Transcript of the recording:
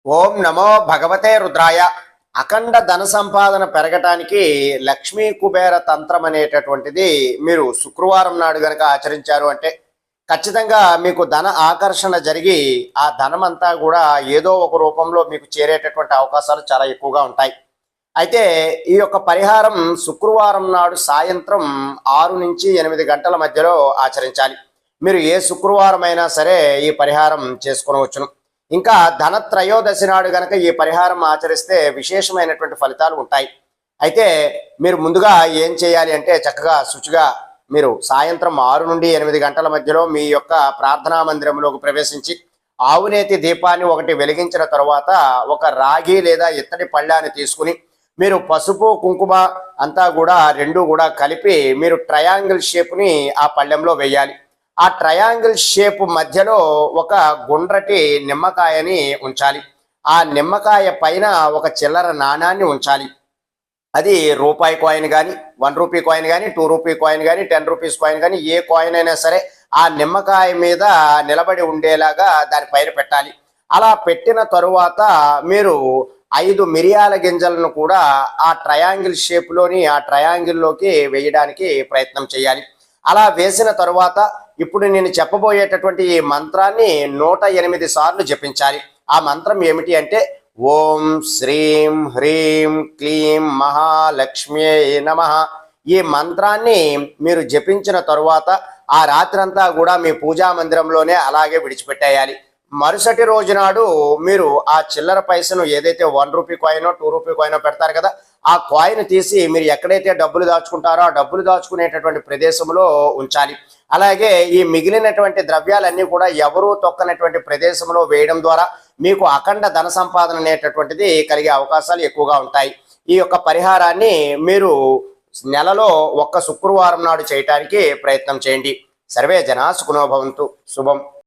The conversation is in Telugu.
ఓం నమో భగవతే రుద్రాయ. అఖండ ధన సంపాదన పెరగటానికి లక్ష్మీ కుబేర తంత్రం అనేటటువంటిది మీరు శుక్రవారం నాడు గనక ఆచరించారు అంటే ఖచ్చితంగా మీకు ధన ఆకర్షణ జరిగి ఆ ధనం అంతా కూడా ఏదో ఒక రూపంలో మీకు చేరేటటువంటి అవకాశాలు చాలా ఎక్కువగా ఉంటాయి. అయితే ఈ యొక్క పరిహారం శుక్రవారం నాడు సాయంత్రం 6 నుంచి 8 గంటల మధ్యలో ఆచరించాలి. మీరు ఏ శుక్రవారం అయినా సరే ఈ పరిహారం చేసుకునవచ్చును. ఇంకా ధనత్రయోదశి నాడు గనక ఈ పరిహారం ఆచరిస్తే విశేషమైనటువంటి ఫలితాలు ఉంటాయి. అయితే మీరు ముందుగా ఏం చేయాలి అంటే చక్కగా శుచిగా మీరు సాయంత్రం 6 నుండి 8 గంటల మధ్యలో మీ యొక్క ప్రార్థనా మందిరంలోకి ప్రవేశించి ఆవునేతి దీపాన్ని ఒకటి వెలిగించిన తరువాత ఒక రాగి లేదా ఇత్తడి పళ్ళాన్ని తీసుకుని మీరు పసుపు కుంకుమ అంతా కూడా రెండు కూడా కలిపి మీరు ట్రయాంగిల్ షేప్ని ఆ పళ్ళెంలో వేయాలి. ఆ ట్రయాంగిల్ షేప్ మధ్యలో ఒక గుండ్రటి నిమ్మకాయని ఉంచాలి. ఆ నిమ్మకాయ పైన ఒక చిల్లర నాణాన్ని ఉంచాలి. అది రూపాయి కాయిన్ కానీ, 1 రూపీ కాయిన్ కానీ, 2 రూపీ కాయిన్ కానీ, 10 రూపీస్ కాయిన్ కానీ, ఏ కాయిన్ అయినా సరే ఆ నిమ్మకాయ మీద నిలబడి ఉండేలాగా దాని పైన పెట్టాలి. అలా పెట్టిన తరువాత మీరు 5 మిరియాల గింజలను కూడా ఆ ట్రయాంగిల్ షేప్లోని ఆ ట్రయాంగిల్లోకి వేయడానికి ప్రయత్నం చేయాలి. అలా వేసిన తరువాత ఇప్పుడు నేను చెప్పబోయేటటువంటి ఈ మంత్రాన్ని 108 సార్లు జపించాలి. ఆ మంత్రం ఏమిటి అంటే ఓం శ్రీం హ్రీం క్లీం మహాలక్ష్మ్యే నమః. ఈ మంత్రాన్ని మీరు జపించిన తరువాత ఆ రాత్రంతా కూడా మీ పూజా మందిరంలోనే అలాగే విడిచిపెట్టేయాలి. మరుసటి రోజు నాడు మీరు ఆ చిల్లర పైసను ఏదైతే 1 రూపీ కాయినో 2 రూపీ కాయినో పెడతారు కదా, ఆ కాయిన్ తీసి మీరు ఎక్కడైతే డబ్బులు దాచుకుంటారో ఆ డబ్బులు దాచుకునేటటువంటి ప్రదేశంలో ఉంచాలి. అలాగే ఈ మిగిలినటువంటి ద్రవ్యాలన్నీ కూడా ఎవరూ తొక్కనటువంటి ప్రదేశంలో వేయడం ద్వారా మీకు అఖండ ధన సంపాదన అనేటటువంటిది కలిగే అవకాశాలు ఎక్కువగా ఉంటాయి. ఈ యొక్క పరిహారాన్ని మీరు నెలలో ఒక్క శుక్రవారం నాడు చేయటానికి ప్రయత్నం చేయండి. సర్వే జనా సుఖినో భవంతు. శుభం.